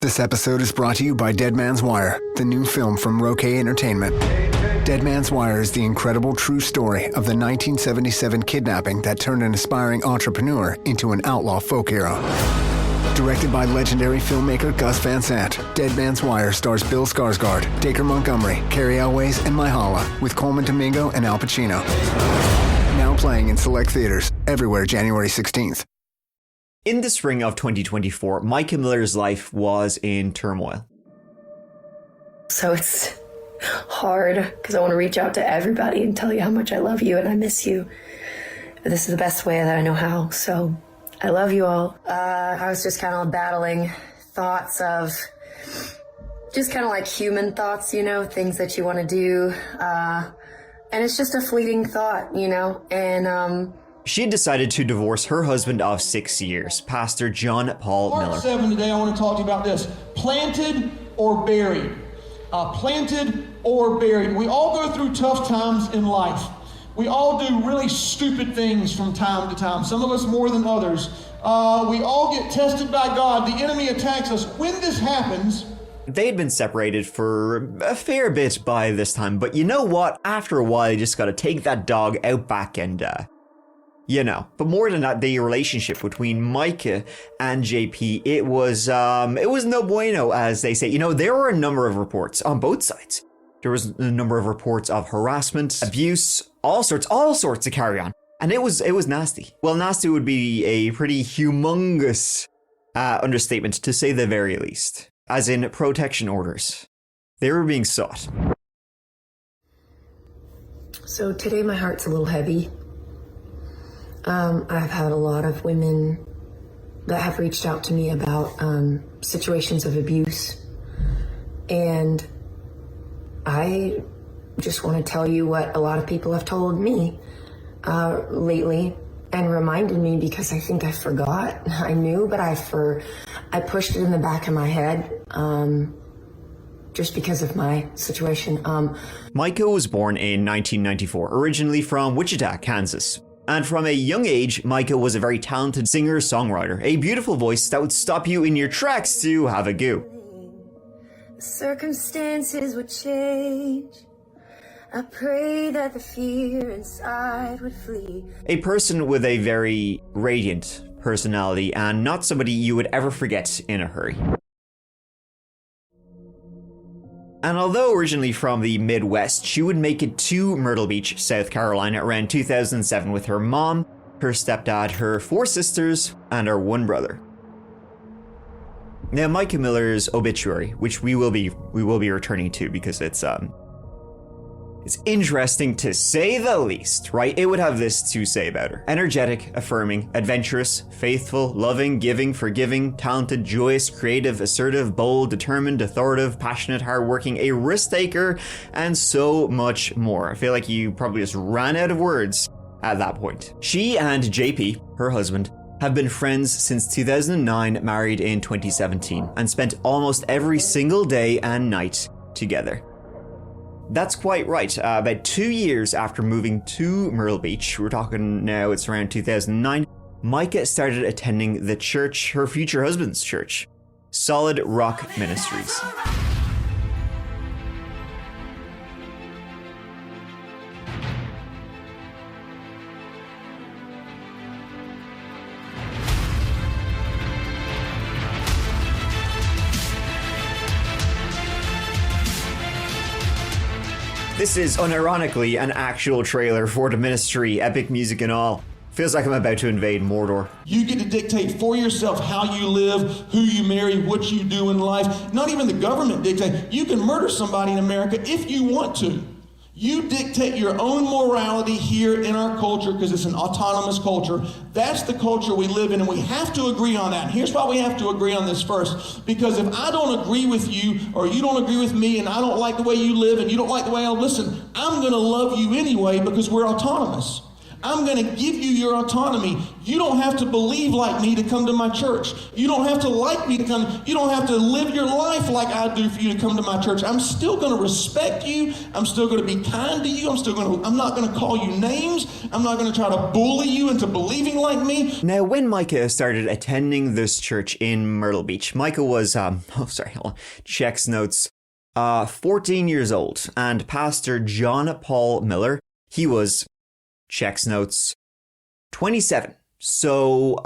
This episode is brought to you by Dead Man's Wire, the new film from Roquet Entertainment. Dead Man's Wire is the incredible true story of the 1977 kidnapping that turned an aspiring entrepreneur into an outlaw folk hero. Directed by legendary filmmaker Gus Van Sant, Dead Man's Wire stars Bill Skarsgård, Dacre Montgomery, Carrie Elways, and Myha'la, with Coleman Domingo and Al Pacino. Now playing in select theaters everywhere January 16th. In the spring of 2024, Mica Miller's life was in turmoil. So it's hard because I want to reach out to everybody and tell you how much I love you and I miss you. This is the best way that I know how, so I love you all. I was just kind of battling thoughts of just kind of like human thoughts, you know, things that you want to do. And it's just a fleeting thought, you know, and she had decided to divorce her husband of 6 years, Pastor John Paul Miller. Part 7 today, I want to talk to you about this. Planted or buried. Planted or buried. We all go through tough times in life. We all do really stupid things from time to time, some of us more than others. We all get tested by God. The enemy attacks us. When this happens... They had been separated for a fair bit by this time, but you know what? After a while, you just gotta take that dog out back and, you know. But more than that, the relationship between Mica and JP, it was no bueno, as they say. You know, there were a number of reports on both sides. There was a number of reports of harassment, abuse, all sorts to carry on. And it was nasty. Well, nasty would be a pretty humongous understatement, to say the very least. As in protection orders. They were being sought. so today my heart's a little heavy. I've had a lot of women that have reached out to me about situations of abuse, and I just want to tell you what a lot of people have told me lately and reminded me, because I think I forgot. I knew, but I pushed it in the back of my head just because of my situation. Mica was born in 1994, originally from Wichita, Kansas. And from a young age, Mica was a very talented singer-songwriter, a beautiful voice that would stop you in your tracks to have a go. Circumstances would change. I pray that the fear inside would flee. A person with a very radiant personality and not somebody you would ever forget in a hurry. And although originally from the Midwest, she would make it to Myrtle Beach, South Carolina around 2007 with her mom, her stepdad, her 4 sisters, and her 1 brother. Now, Mica Miller's obituary, which we will be returning to because it's interesting to say the least, right? It would have this to say about her. Energetic, affirming, adventurous, faithful, loving, giving, forgiving, talented, joyous, creative, assertive, bold, determined, authoritative, passionate, hardworking, a risk taker, and so much more. I feel like you probably just ran out of words at that point. She and JP, her husband, have been friends since 2009, married in 2017, and spent almost every single day and night together. That's quite right. About 2 years after moving to Myrtle Beach, we're talking now, it's around 2009, Mica started attending the church, her future husband's church, Solid Rock Ministries. This is unironically an actual trailer for the ministry, epic music and all. Feels like I'm about to invade Mordor. You get to dictate for yourself how you live, who you marry, what you do in life. Not even the government dictates. You can murder somebody in America if you want to. You dictate your own morality here in our culture because it's an autonomous culture. That's the culture we live in, and we have to agree on that. And here's why we have to agree on this first. Because if I don't agree with you, or you don't agree with me, and I don't like the way you live, and you don't like the way I listen, I'm going to love you anyway because we're autonomous. I'm going to give you your autonomy. You don't have to believe like me to come to my church. You don't have to like me to come. You don't have to live your life like I do for you to come to my church. I'm still going to respect you. I'm still going to be kind to you. I'm not going to call you names. I'm not going to try to bully you into believing like me. Now, when Mica started attending this church in Myrtle Beach, Mica was, checks notes, 14 years old, and Pastor John Paul Miller, he was, checks notes, 27. So,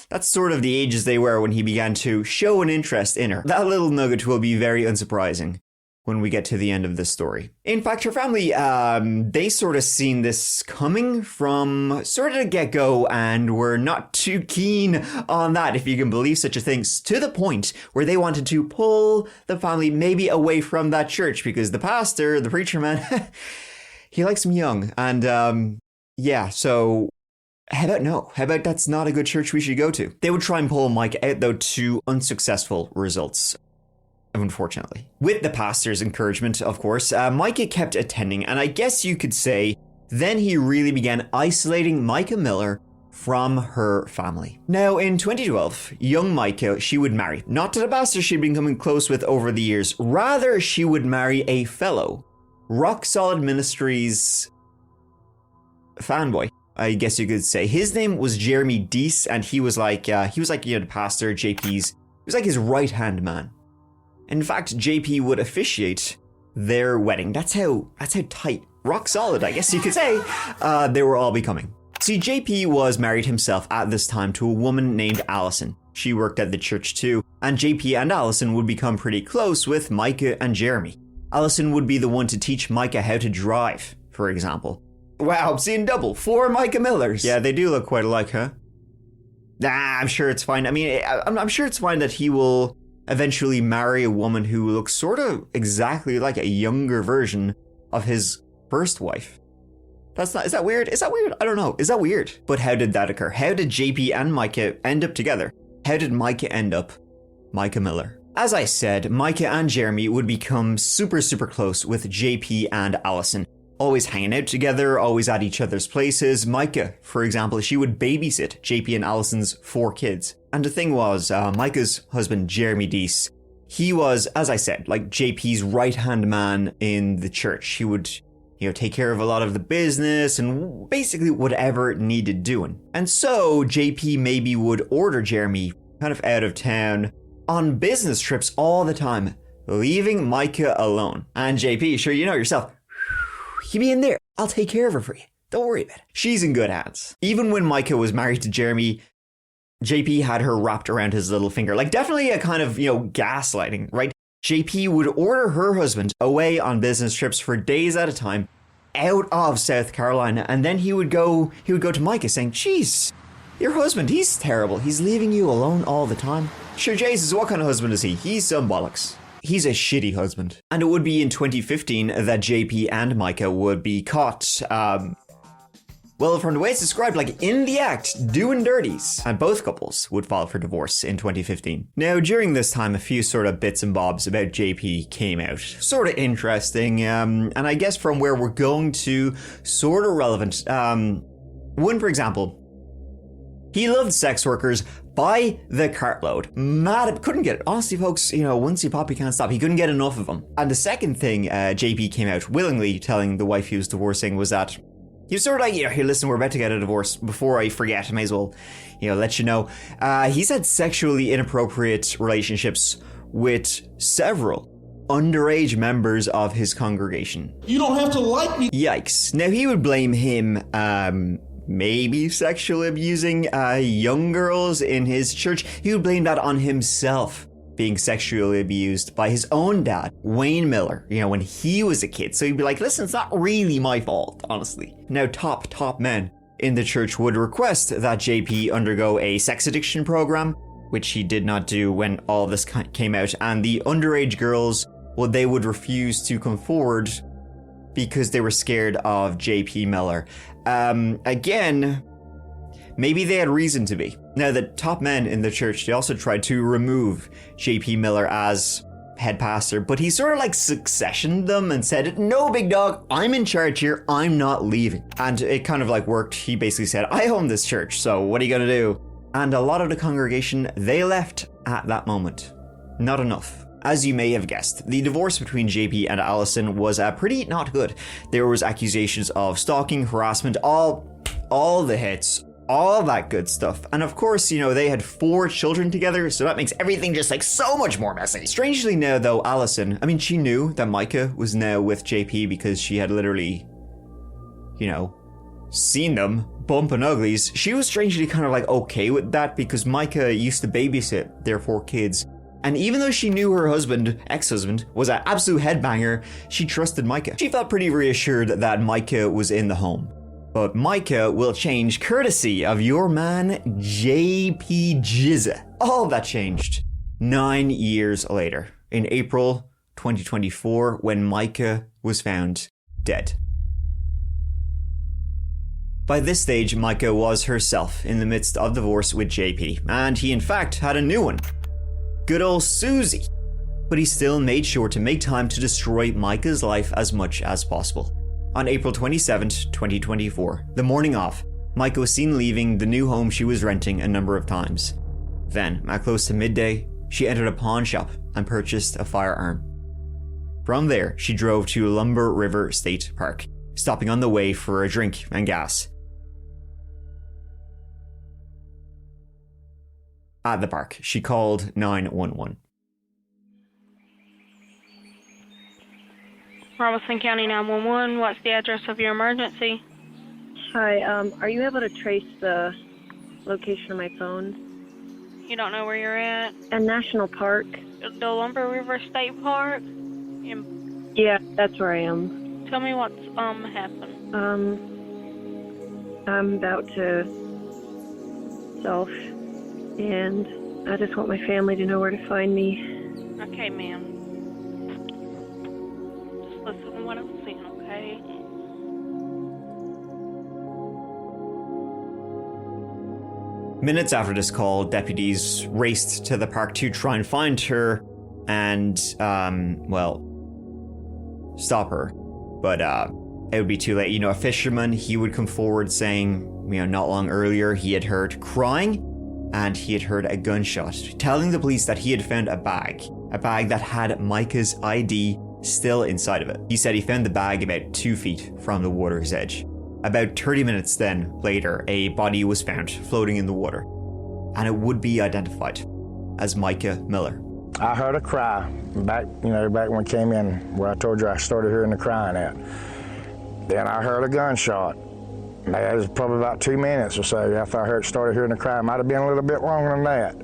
that's sort of the ages they were when he began to show an interest in her. That little nugget will be very unsurprising when we get to the end of this story. In fact, her family, they sort of seen this coming from sort of the get-go and were not too keen on that, if you can believe such a thing, to the point where they wanted to pull the family maybe away from that church because the pastor, the preacher man, he likes them young. And yeah, so how about no? How about that's not a good church we should go to? They would try and pull Mike out, though, to unsuccessful results. Unfortunately. With the pastor's encouragement, of course, Mica kept attending, and I guess you could say then he really began isolating Mica Miller from her family. Now, in 2012, young Mica, she would marry, not to the pastor she'd been coming close with over the years, rather she would marry a fellow Rock Solid Ministries fanboy, I guess you could say. His name was Jeremy Deese, and he was like, the pastor, JP's, he was like his right-hand man. In fact, JP would officiate their wedding. That's how tight, rock solid, I guess you could say, they were all becoming. See, JP was married himself at this time to a woman named Allison. She worked at the church too, and JP and Allison would become pretty close with Mica and Jeremy. Allison would be the one to teach Mica how to drive, for example. Wow, I'm seeing double. 4 Mica Millers. Yeah, they do look quite alike, huh? I'm sure it's fine. I mean, I'm sure it's fine that he will eventually marry a woman who looks sort of exactly like a younger version of his first wife. Is that weird? I don't know. Is that weird? But how did that occur? How did JP and Mica end up together? How did Mica end up Mica Miller? As I said, Mica and Jeremy would become super, super close with JP and Allison. Always hanging out together, always at each other's places. Mica, for example, she would babysit JP and Allison's 4 kids. And the thing was, Mica's husband, Jeremy Deese, he was, as I said, like JP's right-hand man in the church. He would, take care of a lot of the business and basically whatever it needed doing. And so JP maybe would order Jeremy kind of out of town on business trips all the time, leaving Mica alone. And JP, sure you know yourself, you be in there. I'll take care of her for you. Don't worry about it. She's in good hands. Even when Mica was married to Jeremy, JP had her wrapped around his little finger. Like definitely a kind of, gaslighting, right? JP would order her husband away on business trips for days at a time out of South Carolina. And then he would go to Mica saying, "Jeez, your husband, he's terrible. He's leaving you alone all the time." Sure, Jesus, what kind of husband is he? He's some bollocks. He's a shitty husband. And it would be in 2015 that JP and Mica would be caught, well, from the way it's described, like in the act, doing dirties. And both couples would file for divorce in 2015. Now, during this time, a few sort of bits and bobs about JP came out. Sort of interesting, and I guess from where we're going to, sort of relevant. One, for example, he loved sex workers by the cartload. Mad, couldn't get it. Honestly, folks, once you pop, you can't stop. He couldn't get enough of them. And the second thing JP came out willingly telling the wife he was divorcing was that he was sort of like, here, listen, we're about to get a divorce. Before I forget, I may as well, let you know. He's had sexually inappropriate relationships with several underage members of his congregation. You don't have to like me. Yikes. Now, he would blame him, maybe sexually abusing young girls in his church. He would blame that on himself being sexually abused by his own dad, Wayne Miller, when he was a kid. So he'd be like, listen, it's not really my fault, honestly. Now, top men in the church would request that JP undergo a sex addiction program, which he did not do when all this came out. And the underage girls, well, they would refuse to come forward because they were scared of JP Miller. Again, maybe they had reason to be. Now, the top men in the church, they also tried to remove JP Miller as head pastor, but he sort of like successioned them and said, no, big dog, I'm in charge here. I'm not leaving. And it kind of like worked. He basically said, I own this church, so what are you going to do? And a lot of the congregation, they left at that moment. Not enough. As you may have guessed, the divorce between JP and Allison was pretty not good. There was accusations of stalking, harassment, all the hits, all that good stuff. And of course, you know, they had 4 children together, so that makes everything just like so much more messy. Strangely now though, Allison, I mean, she knew that Mica was now with JP because she had literally, you know, seen them bumping uglies. She was strangely kind of like okay with that because Mica used to babysit their 4 kids. And even though she knew her husband, ex-husband, was an absolute headbanger, she trusted Mica. She felt pretty reassured that Mica was in the home. But Mica will change courtesy of your man, JP Jizza. All that changed 9 years later, in April 2024, when Mica was found dead. By this stage, Mica was herself in the midst of divorce with JP, and he in fact had a new one. Good old Susie. But he still made sure to make time to destroy Mica's life as much as possible. On April 27th, 2024, the morning of, Mica was seen leaving the new home she was renting a number of times. Then, at close to midday, she entered a pawn shop and purchased a firearm. From there, she drove to Lumber River State Park, stopping on the way for a drink and gas. At the park, she called 911. Robeson County 911, what's the address of your emergency? Hi, are you able to trace the location of my phone? You don't know where you're at? A national park. The Lumber River State Park? Yeah, that's where I am. Tell me what's happened. I'm about to self, and I just want my family to know where to find me. Okay, ma'am. Just listen to what I'm saying, okay? Minutes after this call, deputies raced to the park to try and find her and, stop her. But it would be too late. You know, a fisherman, he would come forward saying, you know, not long earlier he had heard crying and he had heard a gunshot, telling the police that he had found a bag that had Mica's ID still inside of it. He said he found the bag about 2 feet from the water's edge. About 30 minutes then later, a body was found floating in the water, and it would be identified as Mica Miller. I heard a cry back when I came in, where I told you I started hearing the crying at. Then I heard a gunshot. It was probably about 2 minutes or so after I started hearing the cry. It might have been a little bit longer than that.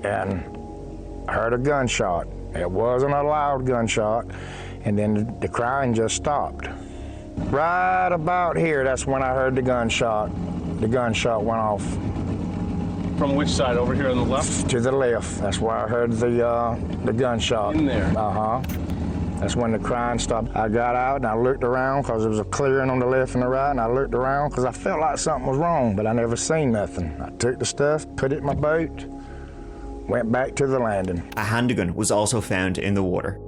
And I heard a gunshot. It wasn't a loud gunshot, and then the crying just stopped. Right about here, that's when I heard the gunshot. The gunshot went off. From which side? Over here on the left? To the left. That's where I heard the gunshot. In there? Uh-huh. That's when the crying stopped. I got out and I looked around because there was a clearing on the left and the right, and I looked around because I felt like something was wrong, but I never seen nothing. I took the stuff, put it in my boat, went back to the landing. A handgun was also found in the water.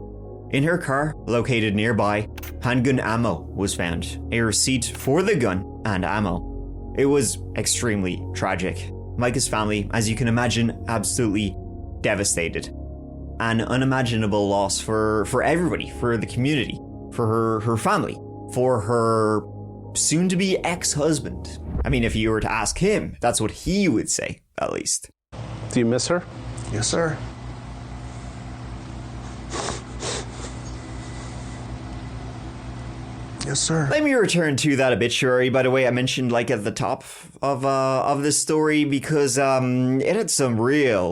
In her car, located nearby, handgun ammo was found, a receipt for the gun and ammo. It was extremely tragic. Mica's family, as you can imagine, absolutely devastated. An unimaginable loss for everybody, for the community, for her family, for her soon-to-be ex-husband. I mean, if you were to ask him, that's what he would say, at least. Do you miss her? Yes, sir. Yes, sir. Let me return to that obituary, by the way, I mentioned like at the top of this story, because it had some real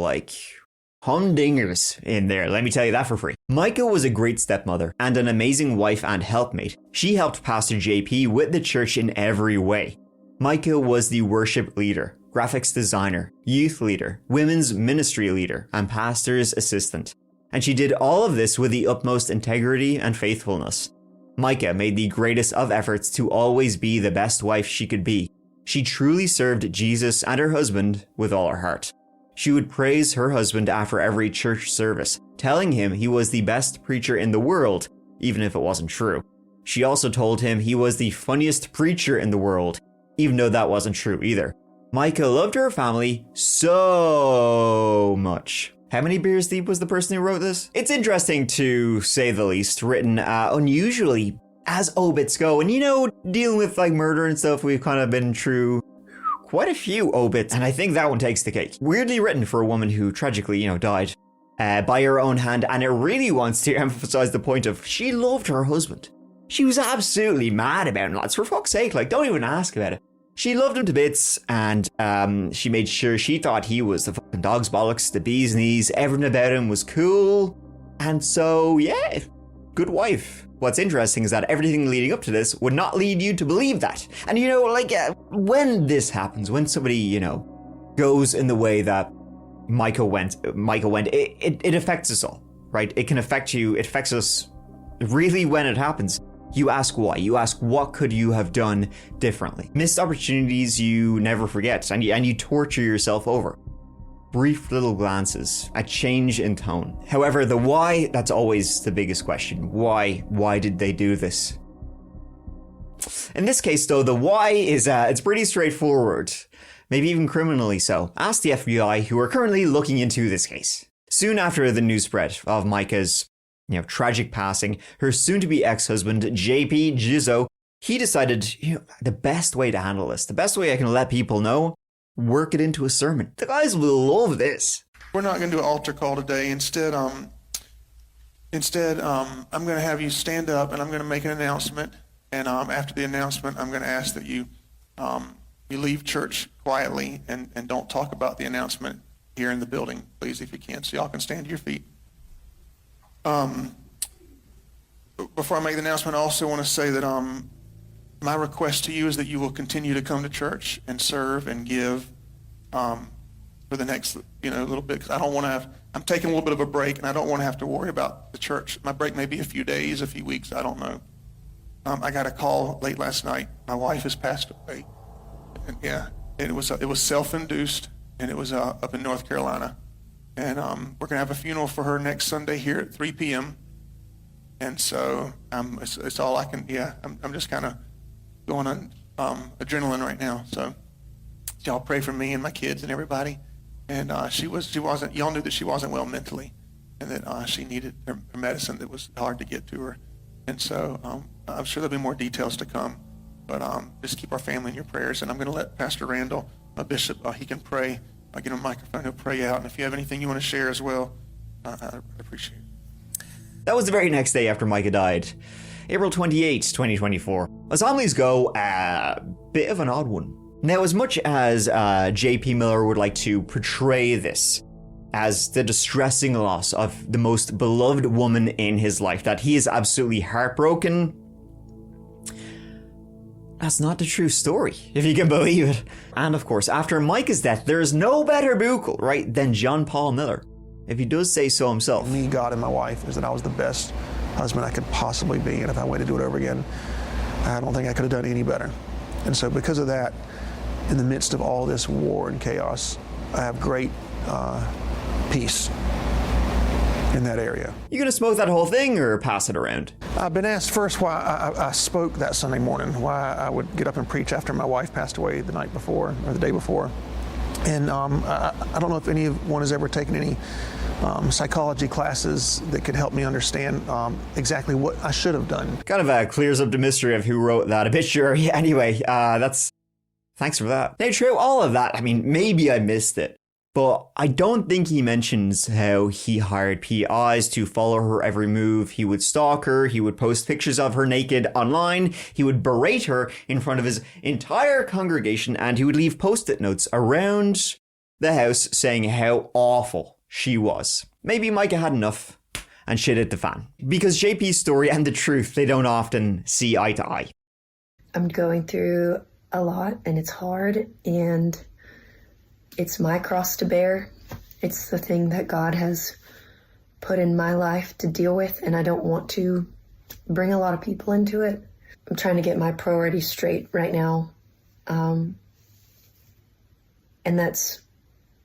humdingers in there, let me tell you that for free. Mica was a great stepmother and an amazing wife and helpmate. She helped Pastor JP with the church in every way. Mica was the worship leader, graphics designer, youth leader, women's ministry leader, and pastor's assistant. And she did all of this with the utmost integrity and faithfulness. Mica made the greatest of efforts to always be the best wife she could be. She truly served Jesus and her husband with all her heart. She would praise her husband after every church service, telling him he was the best preacher in the world, even if it wasn't true. She also told him he was the funniest preacher in the world, even though that wasn't true either. Mica loved her family so much. How many beers deep was the person who wrote this? It's interesting to say the least, written unusually as obits go. And you know, dealing with like murder and stuff, we've kind of been through quite a few obits, and I think that one takes the cake. Weirdly written for a woman who tragically, died by her own hand, and it really wants to emphasize the point of she loved her husband. She was absolutely mad about him, lads. For fuck's sake, like, don't even ask about it. She loved him to bits, and she made sure she thought he was the fucking dog's bollocks, the bee's knees, everything about him was cool. And so, yeah, good wife. What's interesting is that everything leading up to this would not lead you to believe that. And when this happens, when somebody, goes in the way that Mica went, it affects us all, right? It can affect you, it affects us really when it happens. You ask why. You ask what could you have done differently. Missed opportunities you never forget, and you torture yourself over. Brief little glances, a change in tone. However, the why, that's always the biggest question. Why? Why did they do this? In this case, though, the why is it's pretty straightforward. Maybe even criminally so. Ask the FBI, who are currently looking into this case. Soon after the news spread of Mica's tragic passing, her soon-to-be ex-husband, JP Jizzo, he decided, the best way to handle this, the best way I can let people know, work it into a sermon. The guys will love this. We're not going to do an altar call today. Instead, I'm going to have you stand up and I'm going to make an announcement. And after the announcement, I'm going to ask that you leave church quietly and don't talk about the announcement here in the building, please, if you can. So y'all can stand to your feet. Before I make the announcement, I also want to say that my request to you is that you will continue to come to church and serve and give for the next little bit, because I'm taking a little bit of a break, and I don't want to have to worry about the church. My break may be a few days, a few weeks, I don't know. I got a call late last night. My wife has passed away, and it was self-induced, and it was up in North Carolina. And we're going to have a funeral for her next Sunday here at 3 p.m. And so it's all I can, I'm just kind of going on adrenaline right now. So y'all pray for me and my kids and everybody. And she wasn't, y'all knew that she wasn't well mentally, and that she needed her medicine that was hard to get to her. And so I'm sure there'll be more details to come, but just keep our family in your prayers. And I'm going to let Pastor Randall, my bishop, he can pray. I'll get him a microphone, he'll pray out. And if you have anything you want to share as well, I appreciate it. That was the very next day after Mica died. April 28, 2024. As families go, a bit of an odd one. Now, as much as J.P. Miller would like to portray this as the distressing loss of the most beloved woman in his life, that he is absolutely heartbroken, that's not the true story, if you can believe it. And of course, after Mica's death, there is no better buccal, right, than John Paul Miller, if he does say so himself. Me, God, and my wife is that I was the best husband I could possibly be, and if I went to do it over again, I don't think I could have done any better. And so because of that, in the midst of all this war and chaos, I have great peace in that area. You gonna smoke that whole thing or pass it around? I've been asked first why I spoke that Sunday morning, why I would get up and preach after my wife passed away the night before, or the day before. And I don't know if anyone has ever taken any psychology classes that could help me understand exactly what I should have done. Kind of clears up the mystery of who wrote that obituary. Anyway, thanks for that. Now, true, all of that, I mean, maybe I missed it, but I don't think he mentions how he hired PIs to follow her every move. He would stalk her, he would post pictures of her naked online, he would berate her in front of his entire congregation, and he would leave post-it notes around the house saying how awful she was. Maybe Mica had enough and shit hit the fan. Because JP's story and the truth, they don't often see eye to eye. I'm going through a lot, and it's hard, and it's my cross to bear. It's the thing that God has put in my life to deal with, and I don't want to bring a lot of people into it. I'm trying to get my priorities straight right now. And that's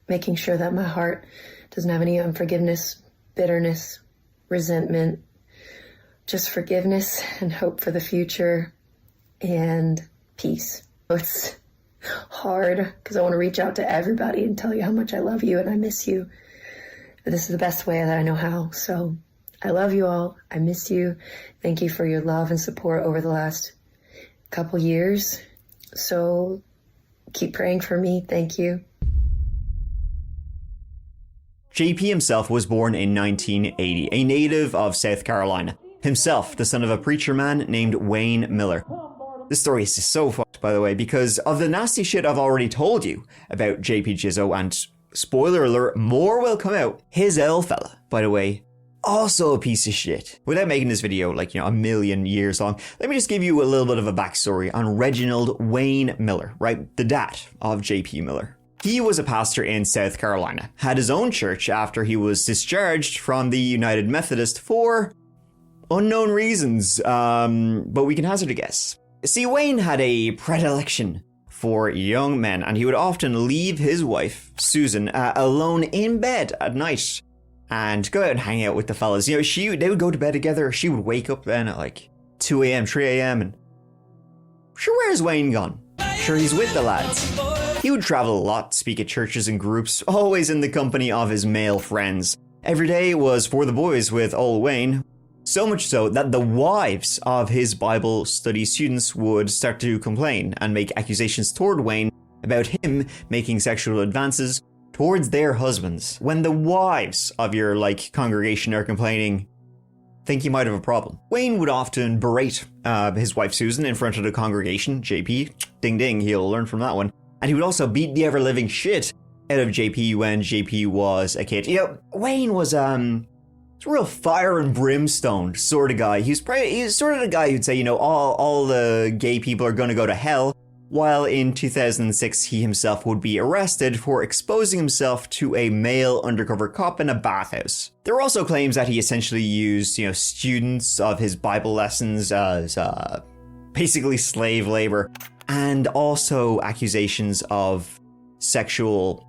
making sure that my heart doesn't have any unforgiveness, bitterness, resentment, just forgiveness and hope for the future and peace. It's hard because I want to reach out to everybody and tell you how much I love you and I miss you. But this is the best way that I know how. So I love you all. I miss you. Thank you for your love and support over the last couple years. So keep praying for me. Thank you. JP himself was born in 1980, a native of South Carolina. Himself, the son of a preacher man named Wayne Miller. This story is just so fucked, by the way, because of the nasty shit I've already told you about JP Jizzo, and spoiler alert, more will come out. His L fella, by the way, also a piece of shit. Without making this video like, a million years long, let me just give you a little bit of a backstory on Reginald Wayne Miller, right? The dad of JP Miller. He was a pastor in South Carolina, had his own church after he was discharged from the United Methodist for unknown reasons, but we can hazard a guess. See, Wayne had a predilection for young men, and he would often leave his wife, Susan, alone in bed at night and go out and hang out with the fellas. They would go to bed together. She would wake up then at like 2 a.m., 3 a.m. and sure, where's Wayne gone? Sure, he's with the lads. He would travel a lot, speak at churches and groups, always in the company of his male friends. Every day was for the boys with old Wayne. So much so that the wives of his Bible study students would start to complain and make accusations toward Wayne about him making sexual advances towards their husbands. When the wives of your, congregation are complaining, think you might have a problem. Wayne would often berate his wife Susan in front of the congregation. JP, ding ding, he'll learn from that one. And he would also beat the ever-living shit out of JP when JP was a kid. Wayne was, He's a real fire and brimstone sort of guy. He's sort of the guy who'd say, all the gay people are going to go to hell, while in 2006 he himself would be arrested for exposing himself to a male undercover cop in a bathhouse. There were also claims that he essentially used, students of his Bible lessons as basically slave labor, and also accusations of sexual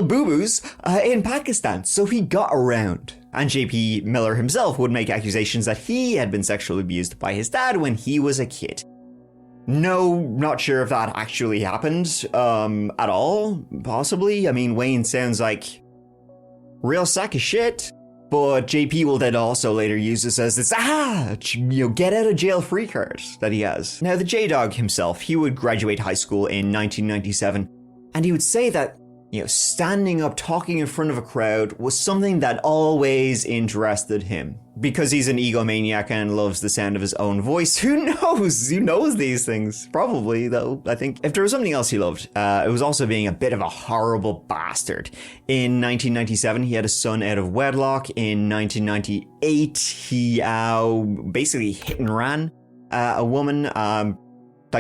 boo-boos in Pakistan, so he got around. And JP Miller himself would make accusations that he had been sexually abused by his dad when he was a kid. No, not sure if that actually happened at all, possibly. I mean, Wayne sounds like real sack of shit, but JP will then also later use this as this, get out of jail free card that he has. Now, the J-Dog himself, he would graduate high school in 1997, and he would say that standing up, talking in front of a crowd was something that always interested him. Because he's an egomaniac and loves the sound of his own voice, who knows? Who knows these things? Probably, though, I think. If there was something else he loved, it was also being a bit of a horrible bastard. In 1997, he had a son out of wedlock. In 1998, he basically hit and ran a woman,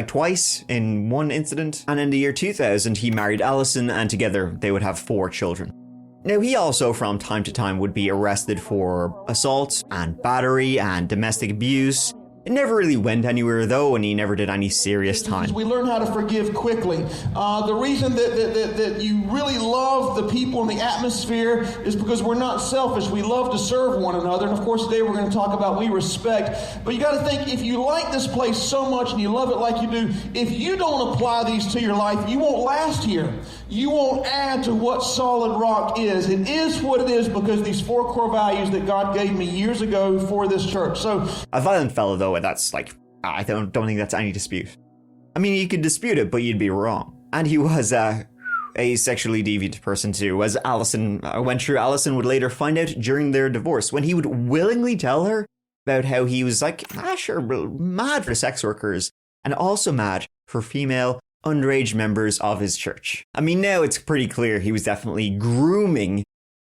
twice in one incident. And in the year 2000, he married Allison, and together they would have 4 children. Now, he also from time to time would be arrested for assault and battery and domestic abuse. It never really went anywhere though, and he never did any serious time. We learn how to forgive quickly. The reason that you really love the people in the atmosphere is because we're not selfish. We love to serve one another. And of course today we're going to talk about we respect. But you got to think, if you like this place so much and you love it like you do, if you don't apply these to your life, you won't last here. You won't add to what solid rock is. It is what it is because these 4 core values that God gave me years ago for this church. So a violent fellow though, that's I don't think that's any dispute. I mean, you could dispute it, but you'd be wrong. And he was a sexually deviant person too, as Allison went through. Allison would later find out during their divorce, when he would willingly tell her about how he was mad for sex workers and also mad for female underage members of his church. I mean, now it's pretty clear he was definitely grooming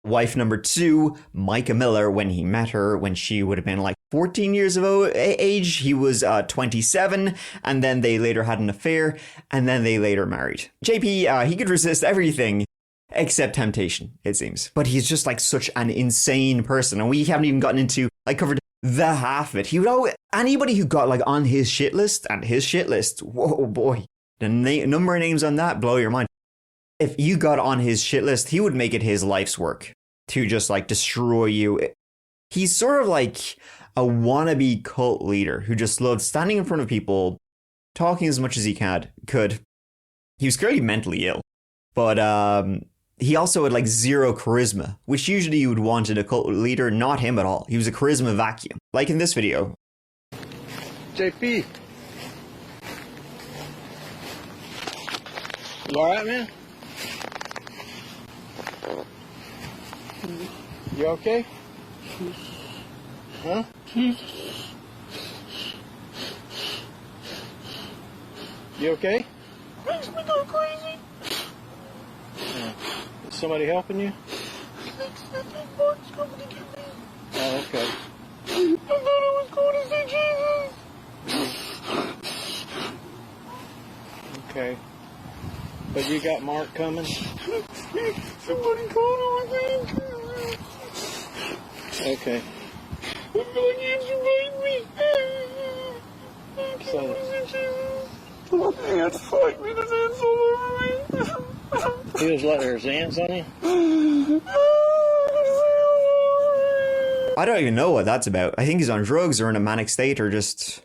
wife number 2, Mica Miller, when he met her, when she would have been 14 years of age. He was 27, and then they later had an affair, and then they later married. JP, he could resist everything except temptation, it seems. But he's just such an insane person, and we haven't even gotten into, covered the half of it. He would anybody who got on his shit list, whoa boy, the number of names on that blow your mind. if you got on his shit list, he would make it his life's work to just like destroy you. He's sort of like a wannabe cult leader who just loved standing in front of people, talking as much as he could. He was clearly mentally ill, but he also had like zero charisma, which usually you would want in a cult leader. Not him at all. He was a charisma vacuum. Like in this video. JP. You alright, man? You okay? Huh? You okay? Makes me go crazy. Yeah. Is somebody helping you? The big boy's coming to get me. Oh, okay. I thought I was going to see Jesus. Okay. But you got Mark coming? Somebody called him, I think. Okay. I feel like he survived me. I can't So, see Jesus. My hands fight me. There's hands all over me. he was letting his hands on you? I don't even know what that's about. I think he's on drugs or in a manic state or just...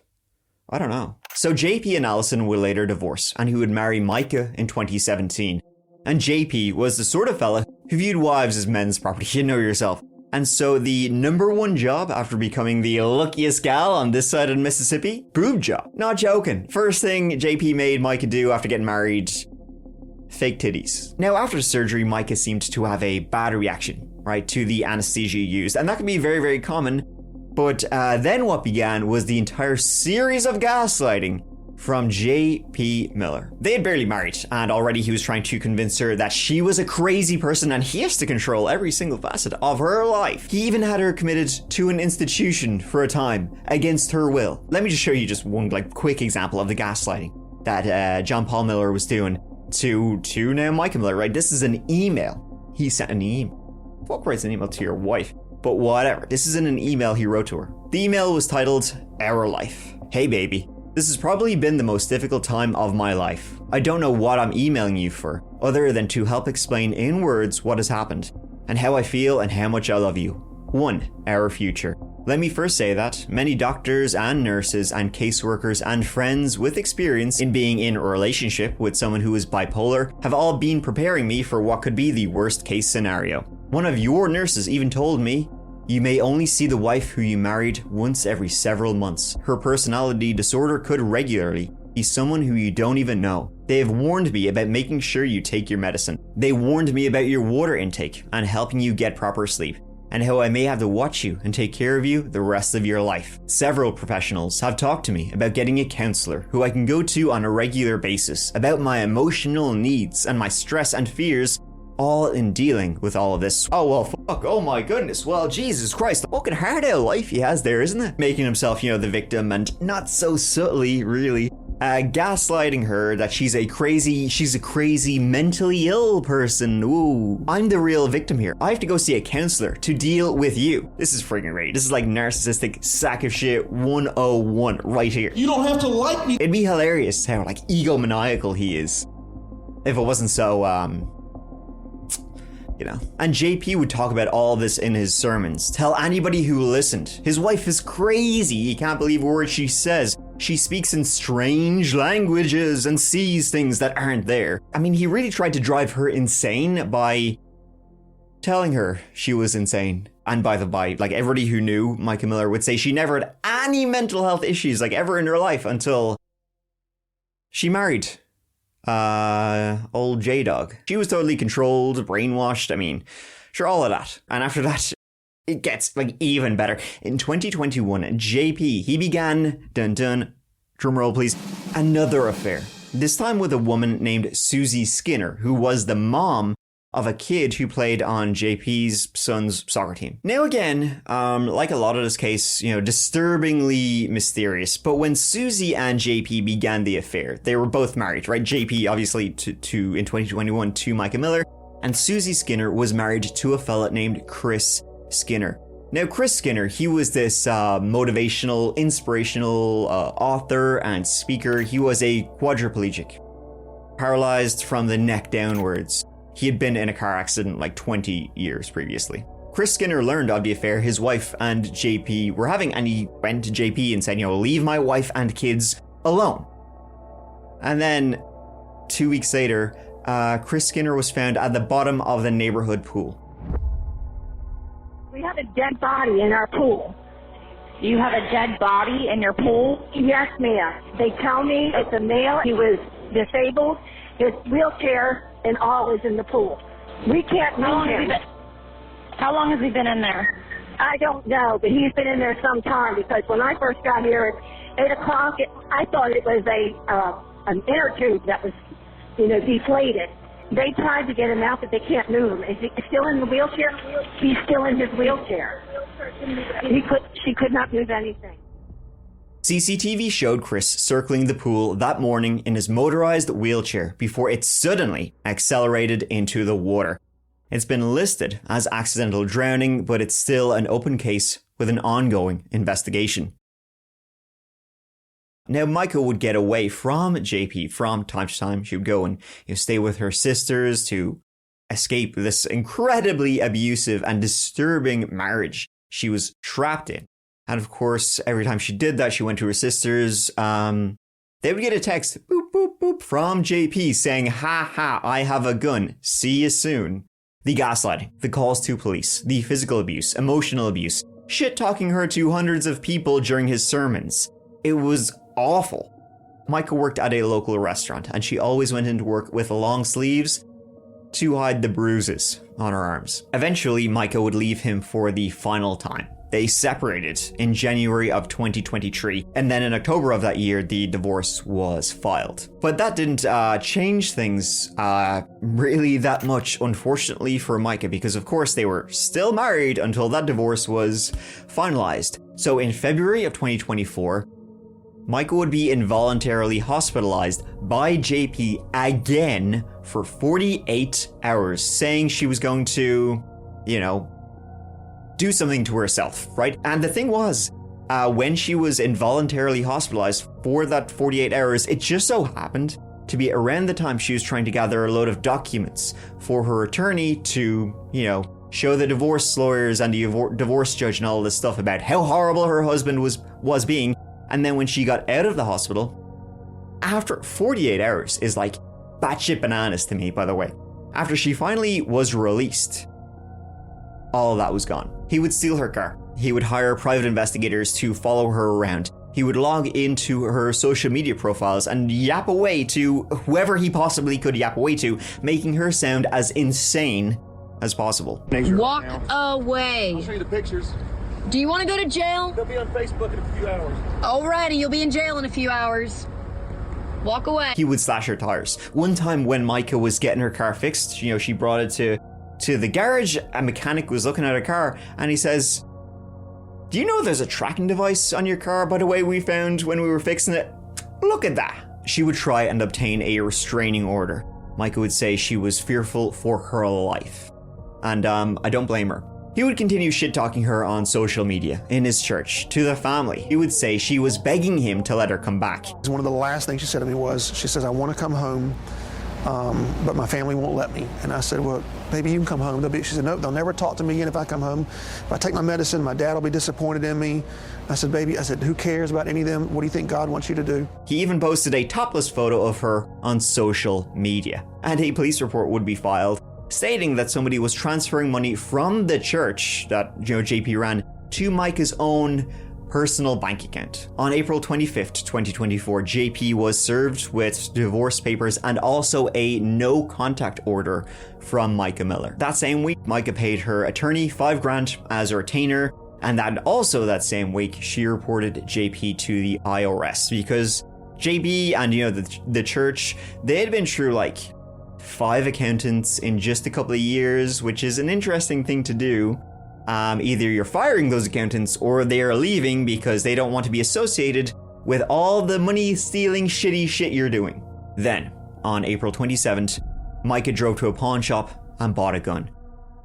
I don't know. So JP and Allison would later divorce, and he would marry Mica in 2017. And JP was the sort of fella who viewed wives as men's property, you know yourself. And so the number one job after becoming the luckiest gal on this side of Mississippi? Boob job. Not joking. First thing JP made Mica do after getting married, fake titties. Now after surgery, Mica seemed to have a bad reaction, right, to the anesthesia used. And that can be very, very common. But then what began was the entire series of gaslighting from J.P. Miller. They had barely married, and already he was trying to convince her that she was a crazy person and he has to control every single facet of her life. He even had her committed to an institution for a time against her will. Let me just show you just one like quick example of the gaslighting that John Paul Miller was doing to now Mica Miller, right? This is an email. He sent an email. Fuck writes an email to your wife. But whatever, this isn't an email he wrote to her. The email was titled, Our Life. Hey baby, this has probably been the most difficult time of my life. I don't know what I'm emailing you for, other than to help explain in words what has happened, and how I feel and how much I love you. 1. Our future. Let me first say that many doctors and nurses and caseworkers and friends with experience in being in a relationship with someone who is bipolar have all been preparing me for what could be the worst case scenario. One of your nurses even told me, you may only see the wife who you married once every several months. Her personality disorder could regularly be someone who you don't even know. They have warned me about making sure you take your medicine. They warned me about your water intake and helping you get proper sleep, and how I may have to watch you and take care of you the rest of your life. Several professionals have talked to me about getting a counselor who I can go to on a regular basis about my emotional needs and my stress and fears, all in dealing with all of this. Oh, well, fuck. Oh my goodness. Well, Jesus Christ. The fucking hard out life he has there, isn't it? Making himself, the victim and not so subtly, really, gaslighting her that she's a crazy mentally ill person. Ooh, I'm the real victim here. I have to go see a counselor to deal with you. This is freaking great. This is like narcissistic sack of shit 101 right here. You don't have to like me. It'd be hilarious how like egomaniacal he is if it wasn't so, And JP would talk about all this in his sermons. Tell anybody who listened, his wife is crazy. He can't believe a word she says. She speaks in strange languages and sees things that aren't there. I mean, he really tried to drive her insane by telling her she was insane. And by the by, like everybody who knew Mica Miller would say she never had any mental health issues like ever in her life until she married old J-Dog. She was totally controlled, brainwashed, I mean, sure, all of that. And after that, it gets like even better. In 2021, JP, he began, drumroll please, another affair. This time with a woman named Susie Skinner, who was the mom of a kid who played on JP's son's soccer team. Now again, like a lot of this case, disturbingly mysterious. But when Susie and JP began the affair, they were both married, right? JP obviously to in 2021 to Mica Miller, and Susie Skinner was married to a fella named Chris Skinner. Now, Chris Skinner, he was this motivational, inspirational author and speaker. He was a quadriplegic. paralyzed from the neck downwards. He had been in a car accident like 20 years previously. Chris Skinner learned of the affair his wife and JP were having, and he went to JP and said, leave my wife and kids alone. And then 2 weeks later, Chris Skinner was found at the bottom of the neighborhood pool. We have a dead body in our pool. You have a dead body in your pool? Yes, ma'am. They tell me it's a male. He was disabled. His wheelchair and all is in the pool. We can't move him. How long has he been in there? I don't know, but he's been in there some time, because when I first got here at 8 o'clock, I thought it was an inner tube that was, deflated. They tried to get him out, but they can't move him. Is he still in the wheelchair? He's still in his wheelchair. She could not move anything. CCTV showed Chris circling the pool that morning in his motorized wheelchair before it suddenly accelerated into the water. It's been listed as accidental drowning, but it's still an open case with an ongoing investigation. Now, Mica would get away from JP from time to time. She would go and stay with her sisters to escape this incredibly abusive and disturbing marriage she was trapped in. And of course, every time she did that, she went to her sisters. They would get a text, boop, boop, boop, from JP saying, ha ha, I have a gun. See you soon. The gaslighting, the calls to police, the physical abuse, emotional abuse, shit-talking her to hundreds of people during his sermons. It was awful. Mica worked at a local restaurant, and she always went into work with long sleeves to hide the bruises on her arms. Eventually, Mica would leave him for the final time. They separated in January of 2023, and then in October of that year, the divorce was filed. But that didn't change things really that much, unfortunately, for Mica, because of course they were still married until that divorce was finalized. So in February of 2024, Mica would be involuntarily hospitalized by JP again for 48 hours, saying she was going to, do something to herself, right? And the thing was, when she was involuntarily hospitalized for that 48 hours, it just so happened to be around the time she was trying to gather a load of documents for her attorney to, show the divorce lawyers and the divorce judge and all this stuff about how horrible her husband was being. And then when she got out of the hospital, after 48 hours is like batshit bananas to me, by the way. After she finally was released, all of that was gone. He would steal her car. He would hire private investigators to follow her around. He would log into her social media profiles and yap away to whoever he possibly could yap away to, making her sound as insane as possible. Walk away. I'll show you the pictures. Do you want to go to jail? They'll be on Facebook in a few hours. Alrighty, you'll be in jail in a few hours. Walk away. He would slash her tires. One time when Mica was getting her car fixed, she brought it to the garage. A mechanic was looking at her car and he says, do you know there's a tracking device on your car, by the way, we found when we were fixing it? Look at that. She would try and obtain a restraining order. Mica would say she was fearful for her life. And I don't blame her. He would continue shit-talking her on social media, in his church, to the family. He would say she was begging him to let her come back. One of the last things she said to me was, she says, I want to come home, but my family won't let me. And I said, well, baby, you can come home. She said, nope, they'll never talk to me again if I come home. If I take my medicine, my dad will be disappointed in me. I said, baby, who cares about any of them? What do you think God wants you to do? He even posted a topless photo of her on social media. And a police report would be filed, stating that somebody was transferring money from the church that JP ran to Mica's own personal bank account. On April 25th, 2024, JP was served with divorce papers and also a no contact order from Mica Miller. That same week, Mica paid her attorney $5,000 as a retainer, and then also that same week, she reported JP to the IRS because JP and the church, they had been through like 5 accountants in just a couple of years, which is an interesting thing to do. Either you're firing those accountants or they are leaving because they don't want to be associated with all the money stealing shitty shit you're doing. Then, on April 27th, Mica drove to a pawn shop and bought a gun.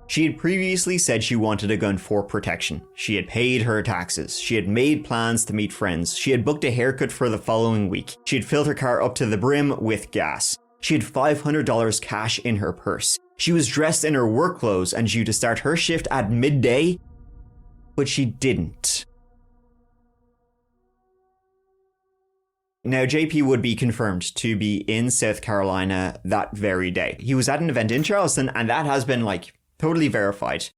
She had previously said she wanted a gun for protection. She had paid her taxes. She had made plans to meet friends. She had booked a haircut for the following week. She had filled her car up to the brim with gas. She had $500 cash in her purse. She was dressed in her work clothes and due to start her shift at midday, but she didn't. Now, JP would be confirmed to be in South Carolina that very day. He was at an event in Charleston, and that has been, totally verified.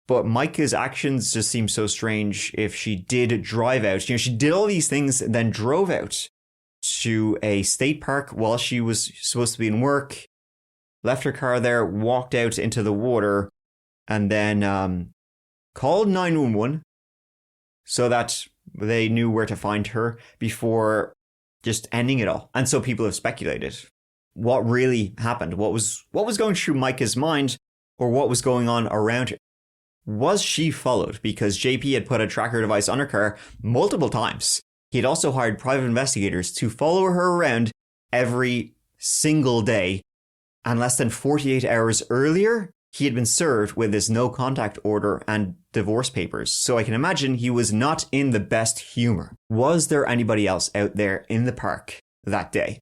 But Mica's actions just seem so strange if she did drive out. She did all these things, then drove out to a state park while she was supposed to be in work, left her car there, walked out into the water, and then called 911 so that they knew where to find her before just ending it all. And so people have speculated what really happened, what was going through Mica's mind, or what was going on around her. Was she followed? Because JP had put a tracker device on her car multiple times. He had also hired private investigators to follow her around every single day. And less than 48 hours earlier, he had been served with this no contact order and divorce papers. So I can imagine he was not in the best humor. Was there anybody else out there in the park that day?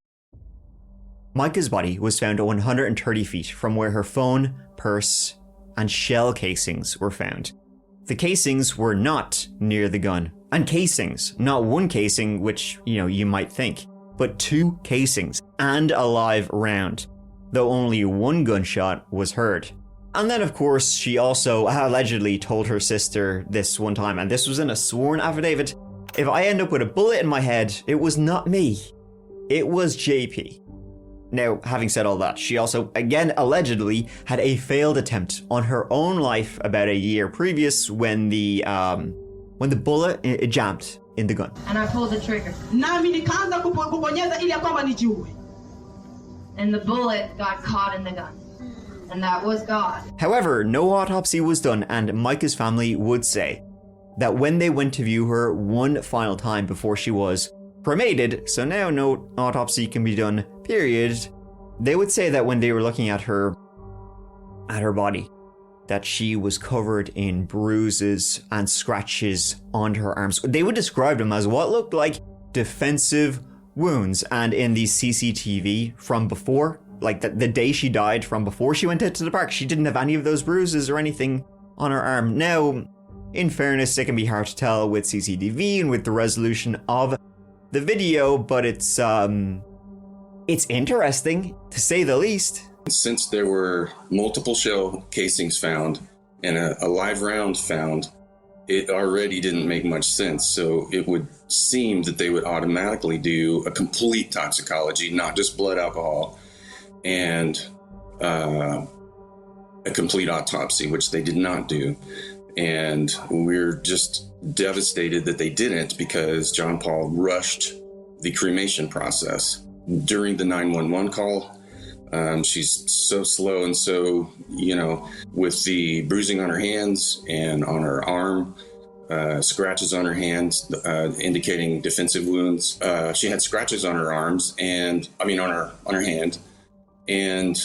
Mica's body was found 130 feet from where her phone, purse, and shell casings were found. The casings were not near the gun. And casings, not one casing, which, you might think, but 2 casings and a live round, though only 1 gunshot was heard. And then, of course, she also allegedly told her sister this one time, and this was in a sworn affidavit, if I end up with a bullet in my head, it was not me. It was JP. Now, having said all that, she also, again, allegedly had a failed attempt on her own life about a year previous when the bullet it jammed in the gun. And I pulled the trigger. And the bullet got caught in the gun. And that was God. However, no autopsy was done, and Mica's family would say that when they went to view her one final time before she was cremated, so now no autopsy can be done, period, they would say that when they were looking at her body, that she was covered in bruises and scratches on her arms. They would describe them as what looked like defensive wounds, and in the CCTV from before, the day she died, from before she went out to the park, she didn't have any of those bruises or anything on her arm. Now, in fairness, it can be hard to tell with CCTV and with the resolution of the video, but it's interesting, to say the least. Since there were multiple shell casings found and a live round found, it already didn't make much sense. So it would seem that they would automatically do a complete toxicology, not just blood alcohol, and a complete autopsy, which they did not do. And we're just devastated that they didn't, because John Paul rushed the cremation process. During the 911 call, she's so slow, and so, with the bruising on her hands and on her arm, scratches on her hands, indicating defensive wounds. She had scratches on her arms on her hand. And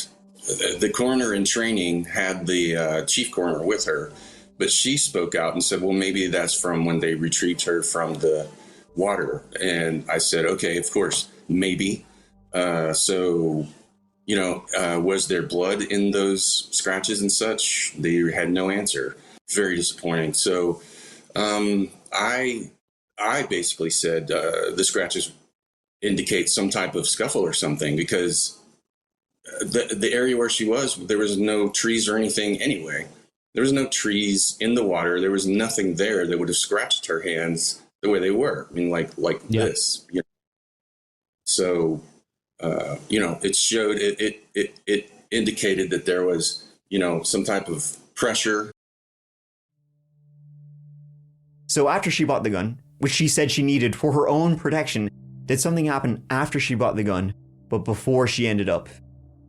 the coroner in training had the chief coroner with her, but she spoke out and said, well, maybe that's from when they retrieved her from the water. And I said, okay, of course, maybe. Was there blood in those scratches and such? They had no answer. Very disappointing. So I basically said the scratches indicate some type of scuffle or something, because the area where she was, there was no trees or anything anyway. There was no trees in the water. There was nothing there that would have scratched her hands the way they were. I mean, like this. So, it showed, it indicated that there was, some type of pressure. So after she bought the gun, which she said she needed for her own protection, did something happen after she bought the gun, but before she ended up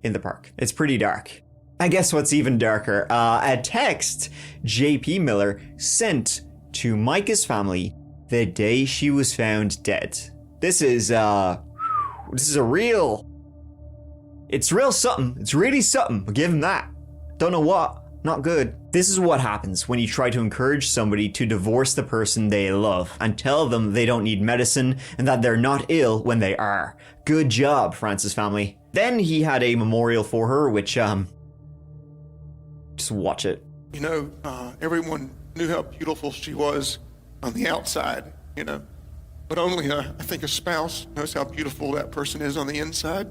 in the park? It's pretty dark. I guess what's even darker, a text JP Miller sent to Mica's family the day she was found dead. This is it's real something. It's really something. I'll give him that. Don't know what. Not good. This is what happens when you try to encourage somebody to divorce the person they love and tell them they don't need medicine and that they're not ill when they are. Good job, Francis family. Then he had a memorial for her, which, just watch it. You know, everyone knew how beautiful she was on the outside, you know, but only, I think, a spouse knows how beautiful that person is on the inside.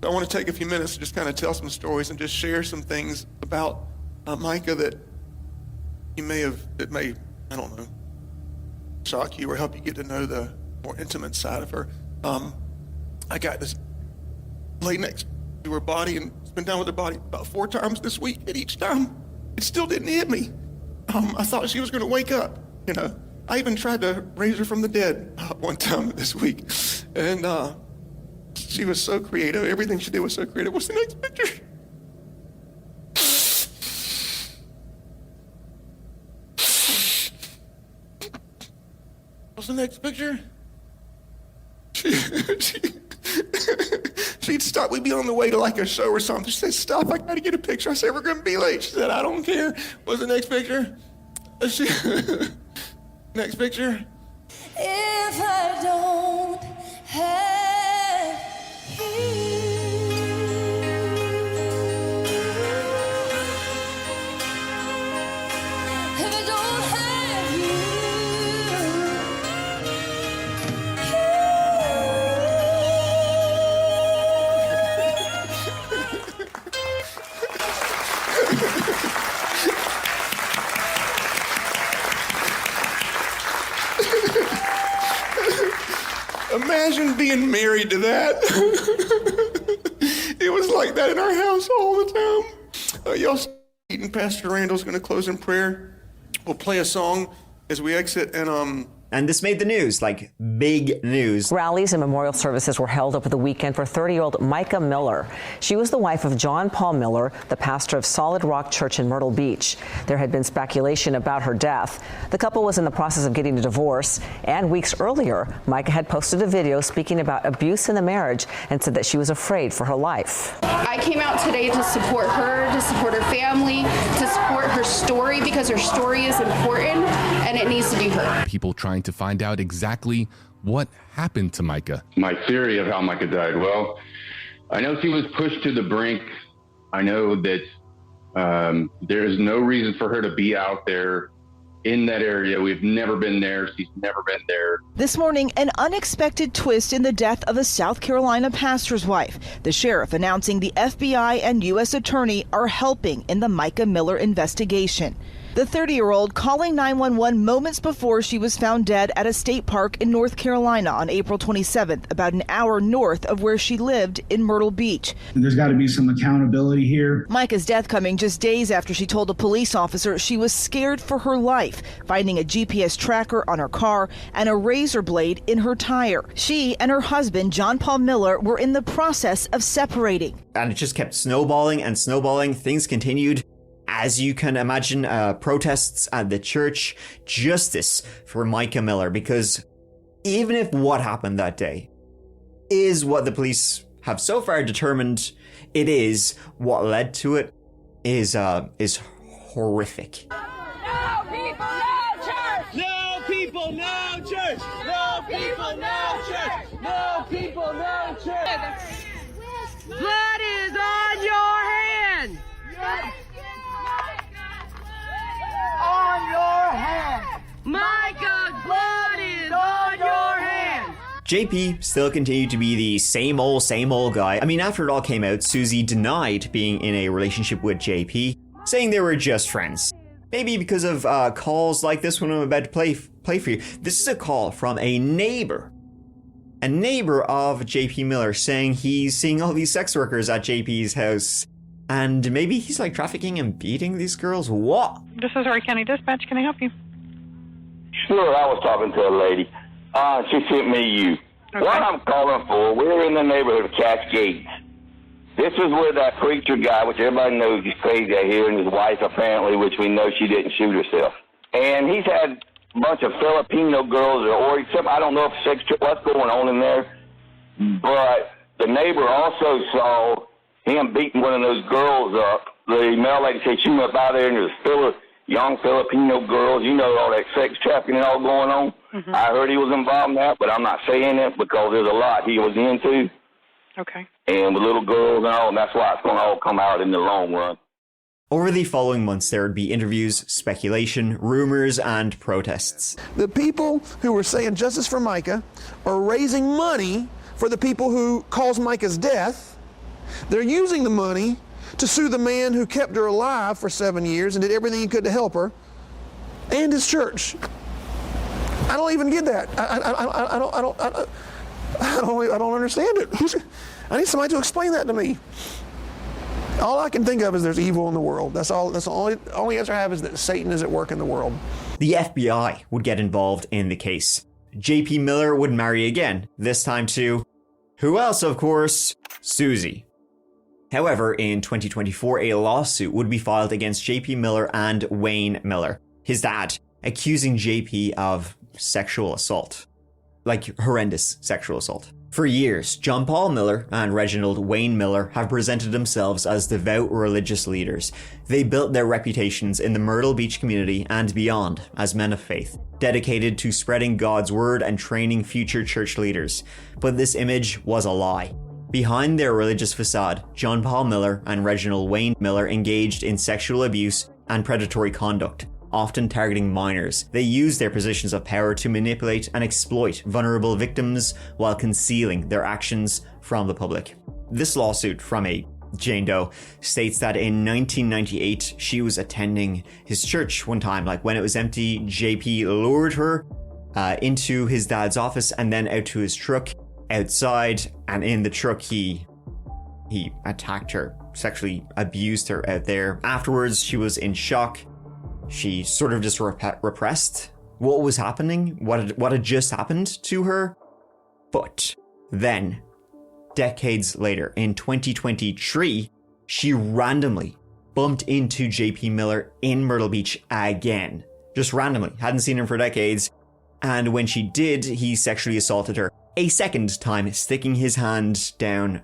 So I want to take a few minutes to just kind of tell some stories and just share some things about Mica that may, I don't know, shock you or help you get to know the more intimate side of her. I got this lay next to her body and spent time with her body about 4 times this week, and each time it still didn't hit me. I thought she was going to wake up, you know. I even tried to raise her from the dead one time this week, and she was so creative. Everything she did was so creative. What's the next picture? What's the next picture? She'd stop. We'd be on the way to like a show or something. She said, "Stop, I gotta get a picture." I said, "We're gonna be late." She said, "I don't care." What's the next picture? Next picture. If I don't have you, if I don't have Imagine being married to that. It was like that in our house all the time. Y'all eating. Pastor Randall's going to close in prayer. We'll play a song as we exit, and this made the news, like big news. Rallies and memorial services were held over the weekend for 30-year-old Mica Miller. She was the wife of John Paul Miller, the pastor of Solid Rock Church in Myrtle Beach. There had been speculation about her death. The couple was in the process of getting a divorce, and weeks earlier, Mica had posted a video speaking about abuse in the marriage and said that she was afraid for her life. I came out today to support her, to support her family, to support her story, because her story is important and it needs to be heard. People trying to find out exactly what happened to Mica. My theory of how Mica died, well, I know she was pushed to the brink. I know that there is no reason for her to be out there in that area. We've never been there. She's never been there. This morning, an unexpected twist in the death of a South Carolina pastor's wife. The sheriff announcing the FBI and U.S. attorney are helping in the Mica Miller investigation. The 30-year-old calling 911 moments before she was found dead at a state park in North Carolina on April 27th, about an hour north of where she lived in Myrtle Beach. There's got to be some accountability here. Mica's death coming just days after she told a police officer she was scared for her life, finding a GPS tracker on her car and a razor blade in her tire. She and her husband, John Paul Miller, were in the process of separating. And it just kept snowballing and snowballing. Things continued. As you can imagine, protests at the church, justice for Mica Miller, because even if what happened that day is what the police have so far determined it is, what led to it is horrific. No people, no church! No people, no church! No people, no church! No people, no church! Blood is on your hands! Yes. On your hands! Mica's blood is on your hands! JP still continued to be the same old guy. I mean, after it all came out, Susie denied being in a relationship with JP, saying they were just friends. Maybe because of calls like this one I'm about to play for you. This is a call from a neighbor of JP Miller, saying he's seeing all these sex workers at JP's house. And maybe he's like trafficking and beating these girls? What? This is Horry County Dispatch. Can I help you? Sure, I was talking to a lady. She sent me you. Okay. What I'm calling for, we're in the neighborhood of Cascades. This is where that preacher guy, which everybody knows he's crazy out here, and his wife apparently, which we know she didn't shoot herself. And he's had a bunch of Filipino girls or something. I don't know if what's going on in there. But the neighbor also saw him beating one of those girls up. The mail lady said she went by there and there's young Filipino girls, you know, all that sex trafficking and all going on. Mm-hmm. I heard he was involved in that, but I'm not saying it because there's a lot he was into. Okay. and with little girls and all, and that's why it's going to all come out in the long run. Over the following months, there would be interviews, speculation, rumors, and protests. The people who were saying justice for Mica are raising money for the people who caused Mica's death. They're using the money to sue the man who kept her alive for 7 years and did everything he could to help her, and his church. I don't even get that. I don't understand it. I need somebody to explain that to me. All I can think of is there's evil in the world. That's all. That's the only answer I have is that Satan is at work in the world. The FBI would get involved in the case. J.P. Miller would marry again, this time to who else, of course? Susie. However, in 2024, a lawsuit would be filed against J.P. Miller and Wayne Miller, his dad, accusing J.P. of sexual assault. Like horrendous sexual assault. For years, John Paul Miller and Reginald Wayne Miller have presented themselves as devout religious leaders. They built their reputations in the Myrtle Beach community and beyond as men of faith, dedicated to spreading God's word and training future church leaders. But this image was a lie. Behind their religious facade, John Paul Miller and Reginald Wayne Miller engaged in sexual abuse and predatory conduct, often targeting minors. They used their positions of power to manipulate and exploit vulnerable victims while concealing their actions from the public. This lawsuit from a Jane Doe states that in 1998, she was attending his church one time. Like when it was empty, JP lured her into his dad's office and then out to his truck outside. And in the truck, he attacked her, sexually abused her out there. Afterwards, she was in shock. She sort of just repressed what was happening, what had just happened to her. But then, decades later, in 2023, she randomly bumped into JP Miller in Myrtle Beach again. Just randomly. Hadn't seen him for decades. And when she did, he sexually assaulted her a second time, sticking his hand down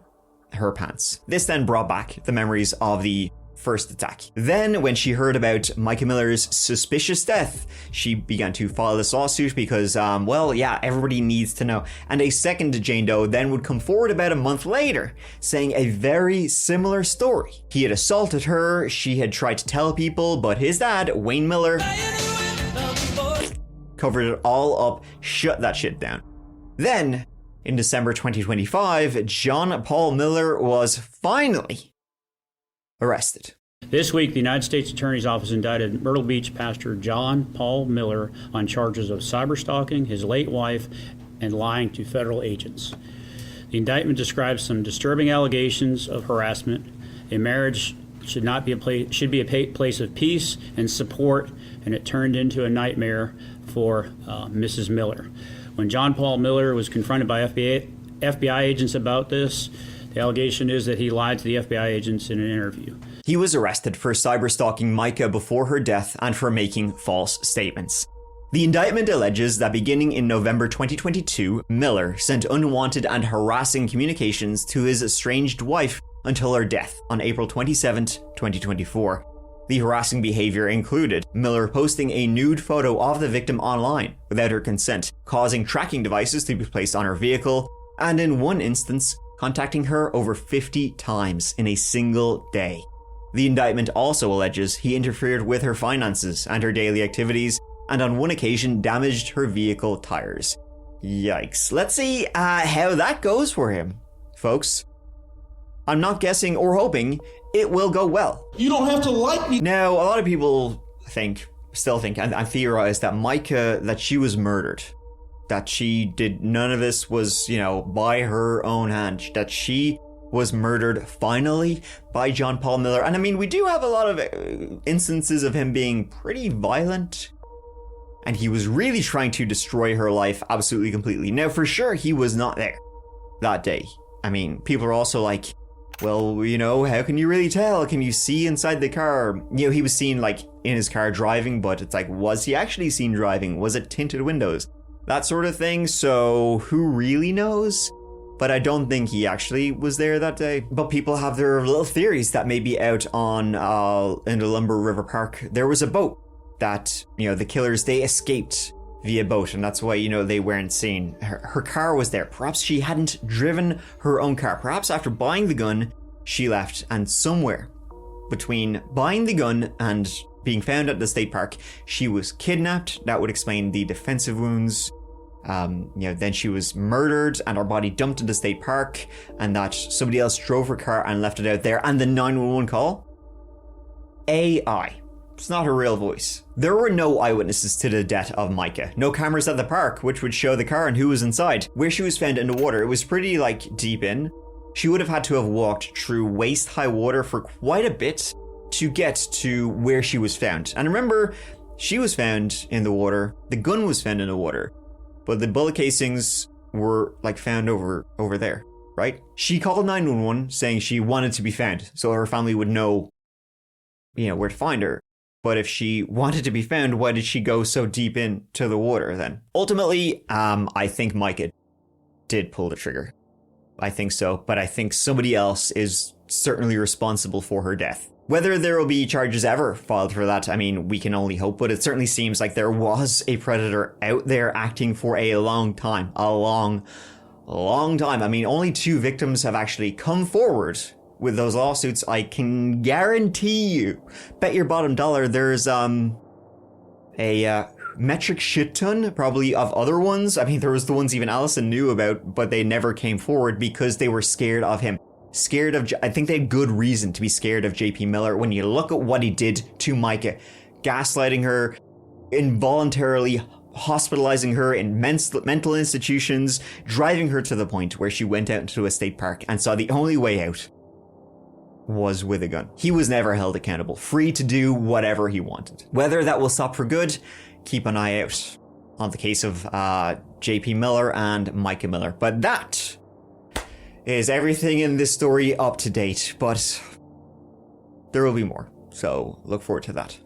her pants. This then brought back the memories of the first attack. Then, when she heard about Mica Miller's suspicious death, she began to file this lawsuit because, everybody needs to know. And a second Jane Doe then would come forward about a month later, saying a very similar story. He had assaulted her, she had tried to tell people, but his dad, Wayne Miller, covered it all up, shut that shit down. Then, in December 2025, John Paul Miller was finally arrested. This week, the United States Attorney's Office indicted Myrtle Beach pastor John Paul Miller on charges of cyberstalking his late wife and lying to federal agents. The indictment describes some disturbing allegations of harassment. A marriage should be a place of peace and support, and it turned into a nightmare for Mrs. Miller. When John Paul Miller was confronted by FBI agents about this, the allegation is that he lied to the FBI agents in an interview. He was arrested for cyberstalking Mica before her death and for making false statements. The indictment alleges that beginning in November 2022, Miller sent unwanted and harassing communications to his estranged wife until her death on April 27, 2024. The harassing behavior included Miller posting a nude photo of the victim online without her consent, causing tracking devices to be placed on her vehicle, and in one instance, contacting her over 50 times in a single day. The indictment also alleges he interfered with her finances and her daily activities, and on one occasion damaged her vehicle tires. Yikes. Let's see how that goes for him, folks. I'm not guessing or hoping it will go well. You don't have to like me. Now, a lot of people still think and theorize that Mica, that she was murdered. That she did none of this was, by her own hand. That she was murdered finally by John Paul Miller. And I mean, we do have a lot of instances of him being pretty violent. And he was really trying to destroy her life absolutely completely. Now, for sure, he was not there that day. I mean, people are also like, well, how can you really tell? Can you see inside the car? He was seen in his car driving, but it's was he actually seen driving? Was it tinted windows? That sort of thing. So who really knows? But I don't think he actually was there that day. But people have their little theories that maybe out on in the Lumber River Park, there was a boat that, the killers, they escaped via boat, and that's why, they weren't seen. Her car was there. Perhaps she hadn't driven her own car. Perhaps after buying the gun, she left, and somewhere between buying the gun and being found at the state park, she was kidnapped. That would explain the defensive wounds. Then she was murdered and her body dumped in the state park, and that somebody else drove her car and left it out there. And the 911 call? AI. It's not her real voice. There were no eyewitnesses to the death of Mica. No cameras at the park, which would show the car and who was inside. Where she was found in the water, it was pretty, deep in. She would have had to have walked through waist-high water for quite a bit to get to where she was found. And remember, she was found in the water. The gun was found in the water. But the bullet casings were, found over there, right? She called 911 saying she wanted to be found so her family would know, where to find her. But if she wanted to be found, why did she go so deep into the water then? Ultimately, I think Mica did pull the trigger. I think so, but I think somebody else is certainly responsible for her death. Whether there will be charges ever filed for that, we can only hope, but it certainly seems like there was a predator out there acting for a long time. A long time. Only 2 victims have actually come forward with those lawsuits. I can guarantee you, bet your bottom dollar, there's a metric shit ton probably of other ones. There was the ones even Allison knew about, but they never came forward because they were scared of him. I think they had good reason to be scared of JP Miller when you look at what he did to Mica. Gaslighting her, involuntarily hospitalizing her in mental institutions, driving her to the point where she went out into a state park and saw the only way out was with a gun. He was never held accountable, free to do whatever he wanted. Whether that will stop for good, keep an eye out on the case of JP Miller and Mica Miller. But that is everything in this story up to date, but there will be more, so look forward to that.